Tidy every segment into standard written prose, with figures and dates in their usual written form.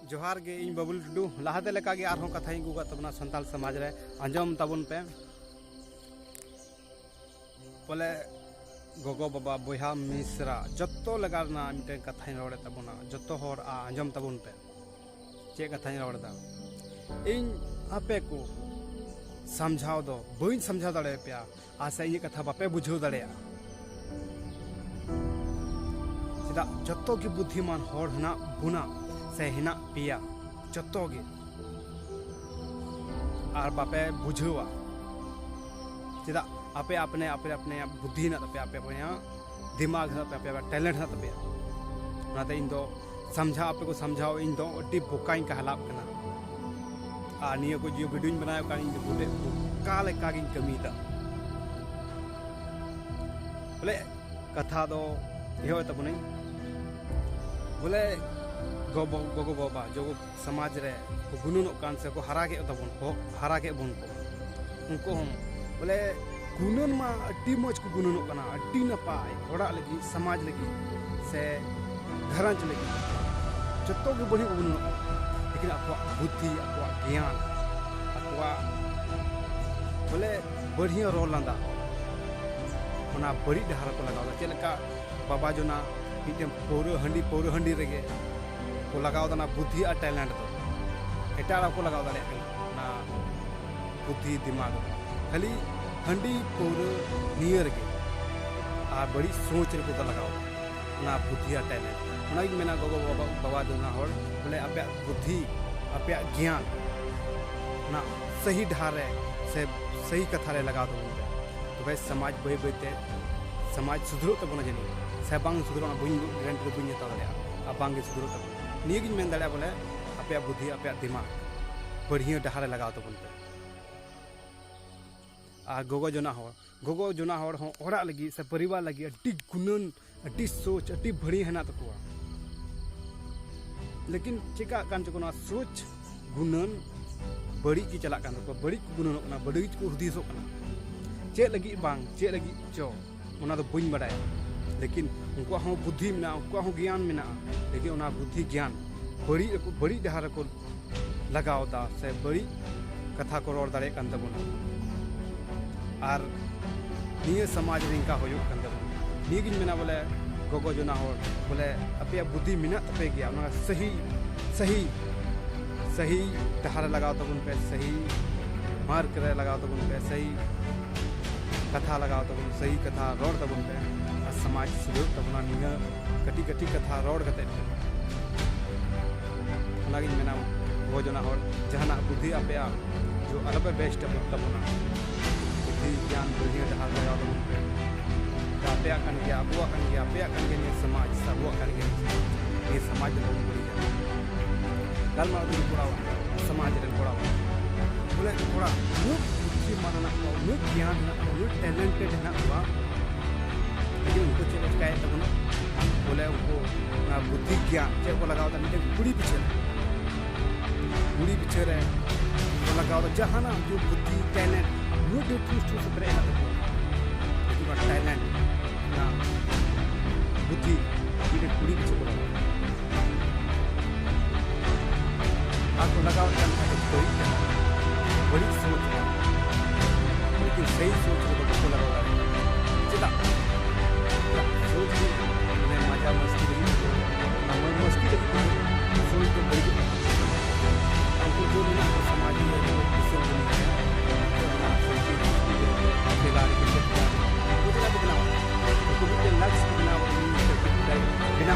जोहार गे इन बबुल टुडू लहाते लेका गे आरहों कथा इन गुगा तबना संताल समाज रे आंजम तबन पे बोले गोगो बाबा बोहा मिश्रा जत्तो लगाना मिटे कथा इन रोड़े तबना जत्तो होर आंजम तबन पे चे कथा इन रोड़दा इन आपे को समझाओ दो बइन समझा दड़े पे आसे ये कथा बापे बुझो दड़े चेदा जत्तो की बुद्धिमान होर हना बुना से हिना पिया जत्तो गे आर बापे बुझवा चेदा आपे अपने अपने अपने बुद्धि ना तपे आपे अपने दिमाग ना तपे आपे टैलेंट ना तपे नाते इन दो समझा आपे को समझाओ इन दो अड्डी बोकाइन का हलाप कना आ नियो को जो वीडियो बनायो का इन बुडे बोका लेका गिन कमीदा बोले कथा दो यो तबने बोले गोगो बाबा जो समाज रे गुनुन कान से को हरा के तबन को हरा के बन को उनको हम बोले गुनुन मा अड्डी मज को गुनुन कना अड्डी नपाय थोड़ा लगी समाज लगी से घरंच लगी जत्तो के बड़ी गुनुन लेकिन आपको बुद्धि आपको ज्ञान आपको बोले बढ़िया रोल लांदा ओना बड़ी डहार को लगावला चेलका बाबा जो ना मिटे पौर हंडी रेगे को लगाव ना बुद्धि और टैलेंट तो एटा को लगाव दाड़े ना बुद्धि दिमाग खाली हंडी पौर नियर के आ बड़ी सोच रे को लगाव ना बुद्धि और टैलेंट ओना गी मेना गोगो बाबा जो ना होड़ बोले आपे बुद्धि आपे ज्ञान ना सही ढारे से सही कथा रे लगा दो तो भाई समाज बई बईते समाज सुधरो तबना जनी से बांग सुधरो ना बुइन ग्रेंट को बुइन ता दाड़े आ बांग सुधरो तब नियगिन मेन दाड़े बोले आपे बुद्धि आपे दिमाग बढ़िया डहारे लगाओ तो बोलते आ गोगो जोना होड़ हो ओड़ा लगी से परिवार लगी अड्डी गुणन अड्डी सोच अड्डी बड़ी है ना तकुआ लेकिन चिका कान चकोना सोच गुणन बड़ी की चला कान तको बड़ी गुणन ना बड़ी को हुदिसो कना चे लगी बांग चे लगी चो ओना तो बुइन बडाय लेकिन उनको हो बुद्धि में उनको हो ज्ञान में लेकिन उना बुद्धि ज्ञान बड़ी डहार को लगाओ दा से बड़ी कथा को रोड दाड़े कान तबना आर निये समाज रिंका होयो कान तबना निगिन मेना बोले गोगो जो ना हो बोले अपे बुद्धि मिना तपे गया उना सही सही सही डहार लगाओ तबन पे सही मार्क रे लगाओ तबन पे सही कथा लगाओ तबन सही कथा रोड तबन पे समाज सुधर तबना निगा कटी कटी कथा रोड कते लागिन मेना वो जो ना और जहाना बुद्धि आपे जो अलग बेस्ट तबना बुद्धि ज्ञान बुद्धि ढाल लगाओ तबन पे आपे अकन गया बुआ अकन गया पे अकन के समाज सब वो अकन गया ये समाज बहुत बड़ी है कल मा भी पड़ा समाज रे पड़ा बोले थोड़ा बुद्धि मानना को ज्ञान ना टैलेंटेड है ना लेकिन उनको चले का तबना बोले उनको ना बुद्धि ज्ञान चे को लगाओ तो मिटे गुड़ी पीछे रे को लगाओ तो जहाना जो बुद्धि टैलेंट नो जो चीज से बरे ना लेकिन टैलेंट ना बुद्धि ये गुड़ी पीछे को लगाओ आपको लगाओ तो बड़ी सोच लेकिन सही सोच को लगाओ चला सोच में मजा मस्ती मस्ती सोच तो बड़ी हमको जो नहीं समाज में इससे खिलाड़ी के गुजरात बनाओ तो भी लक्ष्य बनाओ बिना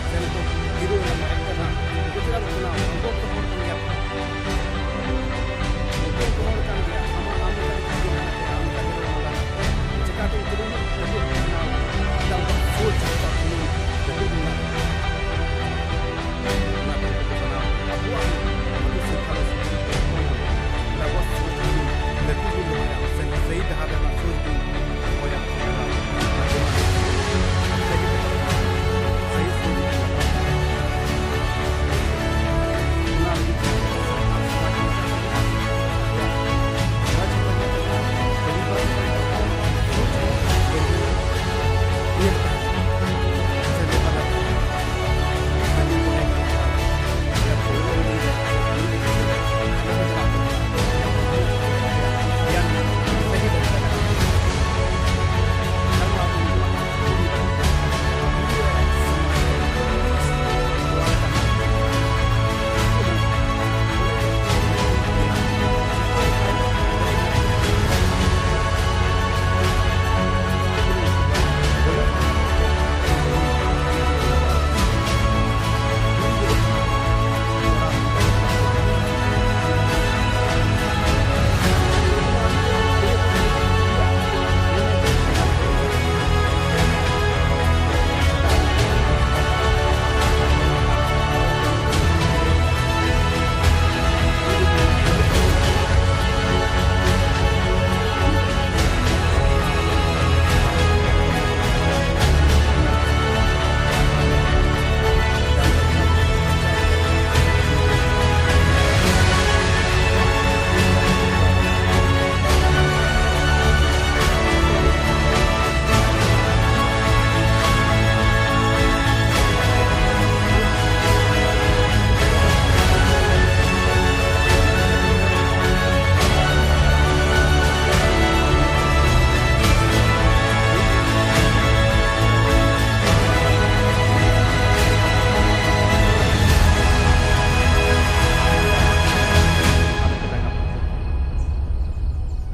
चलो तो हीरो करना गुजरात बनाओ वो तो हो गया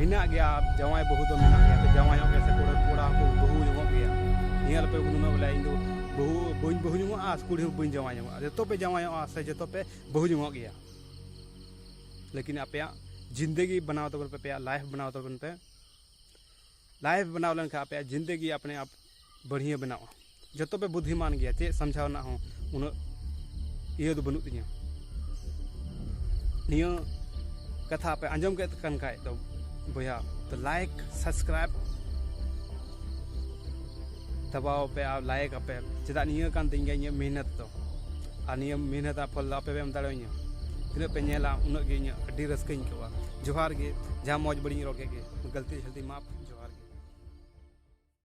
मिना गया जवाई बहु तो मिना गया तो जवाई हो गया से कोड़ा को बहु जो गया नियल पे गुनु बोले इन बहु बइन बहु जो आ कुड़ी बइन जवाई जो पे जवाई से जो पे बहु जो गया लेकिन आप जिंदगी बनाओ तबन पे लाइफ बनाओ तबन पे लाइफ बनाओ लन आप जिंदगी अपने आप बढ़िया बनाओ जो पे बुद्धिमान गया चे समझावना हो उन इे बनू तीन नियो कथा पे आंजम के खाए तो भैया तो लाइक सब्सक्राइब दबाओ पे आप लाइक आपे चेदा नियो कान तीन गया मेहनत तो और नियो मेहनत फल आपे एम दाड़ेኛ तीना पे नेला उन अड्डी रस्कई जोहार गे जहाँ मौज बड़ी रोके गलती जल्दी माफ